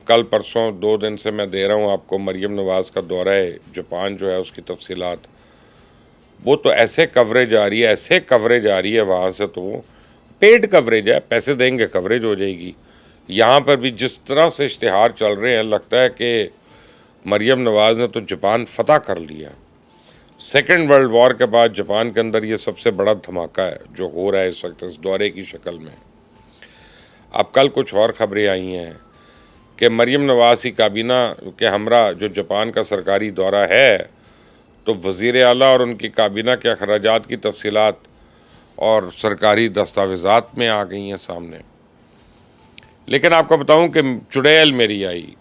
کل پرسوں 2 دن سے میں دے رہا ہوں آپ کو مریم نواز کا دورہ جاپان جو ہے اس کی تفصیلات. وہ تو ایسے کوریج آ رہی ہے وہاں سے, تو وہ پیڈ کوریج ہے, پیسے دیں گے کوریج ہو جائے گی. یہاں پر بھی جس طرح سے اشتہار چل رہے ہیں لگتا ہے کہ مریم نواز نے تو جاپان فتح کر لیا. سیکنڈ ورلڈ وار کے بعد جاپان کے اندر یہ سب سے بڑا دھماکہ ہے جو ہو رہا ہے اس وقت اس دورے کی شکل میں. اب کل کچھ اور خبریں آئی ہیں کہ مریم نواز کی کابینہ کے ہمراہ جو جاپان کا سرکاری دورہ ہے, تو وزیر اعلیٰ اور ان کی کابینہ کے اخراجات کی تفصیلات اور سرکاری دستاویزات میں آ گئی ہیں سامنے. لیکن آپ کو بتاؤں کہ چڑیل میری آئی,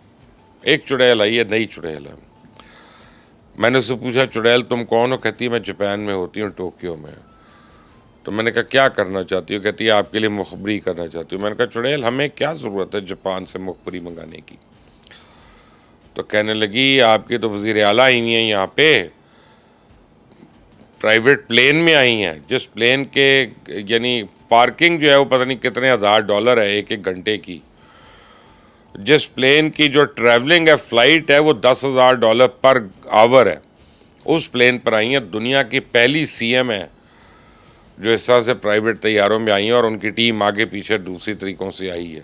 ایک چڑیل آئی ہے, نئی چڑیل ہے. میں نے اس سے پوچھا چڑیل تم کون ہو؟ کہتی ہے میں جاپان میں ہوتی ہوں, ٹوکیو میں. تو میں نے کہا کیا کرنا چاہتی ہو؟ کہتی ہے آپ کے لیے مخبری کرنا چاہتی ہوں. میں نے کہا چڑیل ہمیں کیا ضرورت ہے جاپان سے مخبری منگانے کی؟ تو کہنے لگی آپ کی تو وزیر اعلیٰ آئی ہوئی ہیں یہاں پہ, پرائیویٹ پلین میں آئی ہیں, جس پلین کے یعنی پارکنگ جو ہے وہ پتہ نہیں کتنے $1000 ہے ایک گھنٹے کی. جس پلین کی جو ٹریولنگ ہے فلائٹ ہے وہ $10,000 پر آور ہے. اس پلین پر آئی ہیں. دنیا کی پہلی سی ایم ہے جو اس طرح سے پرائیویٹ طیاروں میں آئی ہیں, اور ان کی ٹیم آگے پیچھے دوسری طریقوں سے آئی ہے.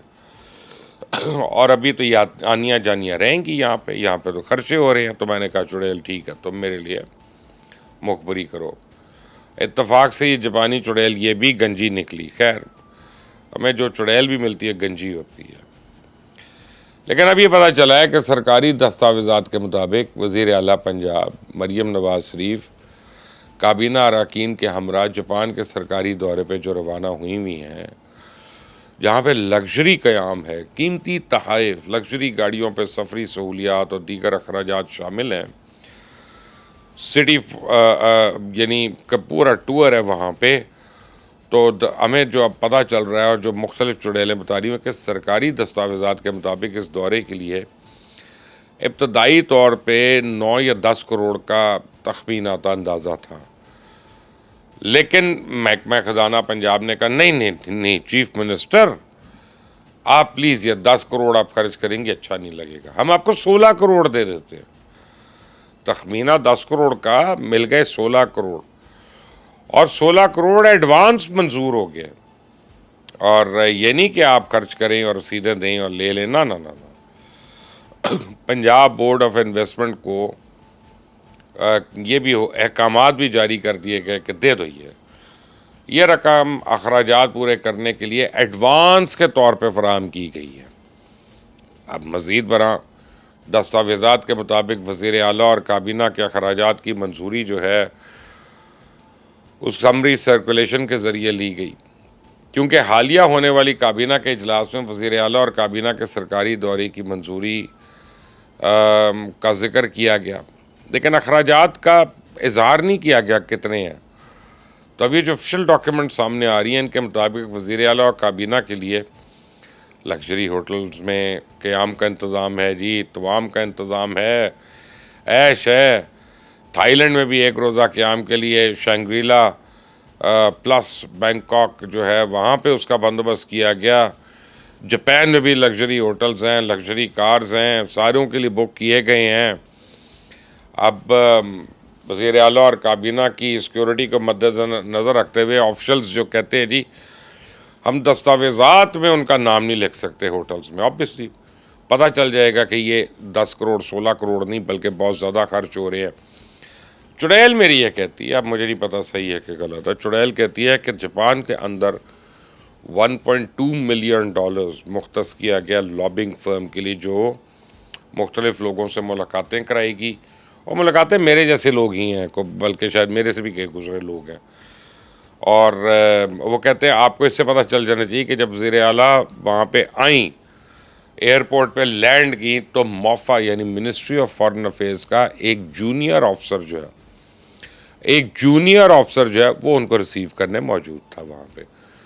اور ابھی تو یہ آنیاں جانیاں رہیں گی یہاں پہ تو خرچے ہو رہے ہیں. تو میں نے کہا چڑیل ٹھیک ہے تم میرے لیے مخبری کرو. اتفاق سے یہ جاپانی چڑیل یہ بھی گنجی نکلی. خیر ہمیں جو چڑیل بھی ملتی ہے گنجی ہوتی ہے. لیکن اب یہ پتہ چلا ہے کہ سرکاری دستاویزات کے مطابق وزیر اعلیٰ پنجاب مریم نواز شریف کابینہ اراکین کے ہمراہ جاپان کے سرکاری دورے پہ جو روانہ ہوئی ہیں, جہاں پہ لگژری قیام ہے, قیمتی تحائف, لگژری گاڑیوں پہ سفری سہولیات اور دیگر اخراجات شامل ہیں. سٹی یعنی پورا ٹور ہے وہاں پہ. تو ہمیں جو اب پتہ چل رہا ہے اور جو مختلف چڑیلیں بتا رہی ہیں کہ سرکاری دستاویزات کے مطابق اس دورے کے لیے ابتدائی طور پہ 9 یا 10 کروڑ کا تخمیناتا اندازہ تھا. لیکن محکمہ خزانہ پنجاب نے کہا نہیں چیف منسٹر آپ پلیز یہ 10 کروڑ آپ خرچ کریں گے اچھا نہیں لگے گا, ہم آپ کو 16 کروڑ دے دیتے ہیں. تخمینہ 10 کروڑ کا مل گئے 16 کروڑ, اور 16 کروڑ ایڈوانس منظور ہو گیا. اور یہ نہیں کہ آپ خرچ کریں اور رسیدیں دیں اور لے لیں, نہ. پنجاب بورڈ آف انویسٹمنٹ کو یہ بھی احکامات بھی جاری کر دیے گئے کہ دے دو یہ رقم اخراجات پورے کرنے کے لیے ایڈوانس کے طور پہ فراہم کی گئی ہے. اب مزید برآں دستاویزات کے مطابق وزیر اعلیٰ اور کابینہ کے اخراجات کی منظوری جو ہے اس سمری سرکولیشن کے ذریعے لی گئی, کیونکہ حالیہ ہونے والی کابینہ کے اجلاس میں وزیر اعلیٰ اور کابینہ کے سرکاری دورے کی منظوری کا ذکر کیا گیا, لیکن اخراجات کا اظہار نہیں کیا گیا کتنے ہیں. تو اب یہ جو آفیشل ڈاکیومنٹ سامنے آ رہی ہیں ان کے مطابق وزیر اعلیٰ اور کابینہ کے لیے لگژری ہوٹلز میں قیام کا انتظام ہے, جی توام کا انتظام ہے, عیش ہے. تھائی لینڈ میں بھی 1 روزہ قیام کے لیے شانگریلا پلس بینکاک جو ہے وہاں پہ اس کا بندوبست کیا گیا. جاپان میں بھی لگژری ہوٹلز ہیں, لگژری کارز ہیں, ساروں کے لیے بک کیے گئے ہیں. اب وزیر اعلیٰ اور کابینہ کی سیکیورٹی کو مد نظر رکھتے ہوئے آفیشلز جو کہتے ہیں جی ہم دستاویزات میں ان کا نام نہیں لکھ سکتے ہوٹلز میں, آبویسلی پتہ چل جائے گا کہ یہ 10 کروڑ 16 کروڑ نہیں بلکہ بہت زیادہ خرچ ہو رہے ہیں. چڑیل میری یہ کہتی ہے, اب مجھے نہیں پتہ صحیح ہے کہ غلط ہے, چڑیل کہتی ہے کہ جاپان کے اندر $1.2 ملین مختص کیا گیا لابنگ فرم کے لیے جو مختلف لوگوں سے ملاقاتیں کرائے گی, اور ملاقاتیں میرے جیسے لوگ ہی ہیں, بلکہ شاید میرے سے بھی کئی گزرے لوگ ہیں. اور وہ کہتے ہیں آپ کو اس سے پتہ چل جانا چاہیے کہ جب وزیر اعلیٰ وہاں پہ آئیں ایئرپورٹ پہ لینڈ کی تو موفا یعنی منسٹری آف فارن افیئرز کا ایک جونیئر آفسر جو ہے وہ ان کو ریسیو کرنے موجود تھا وہاں پہ.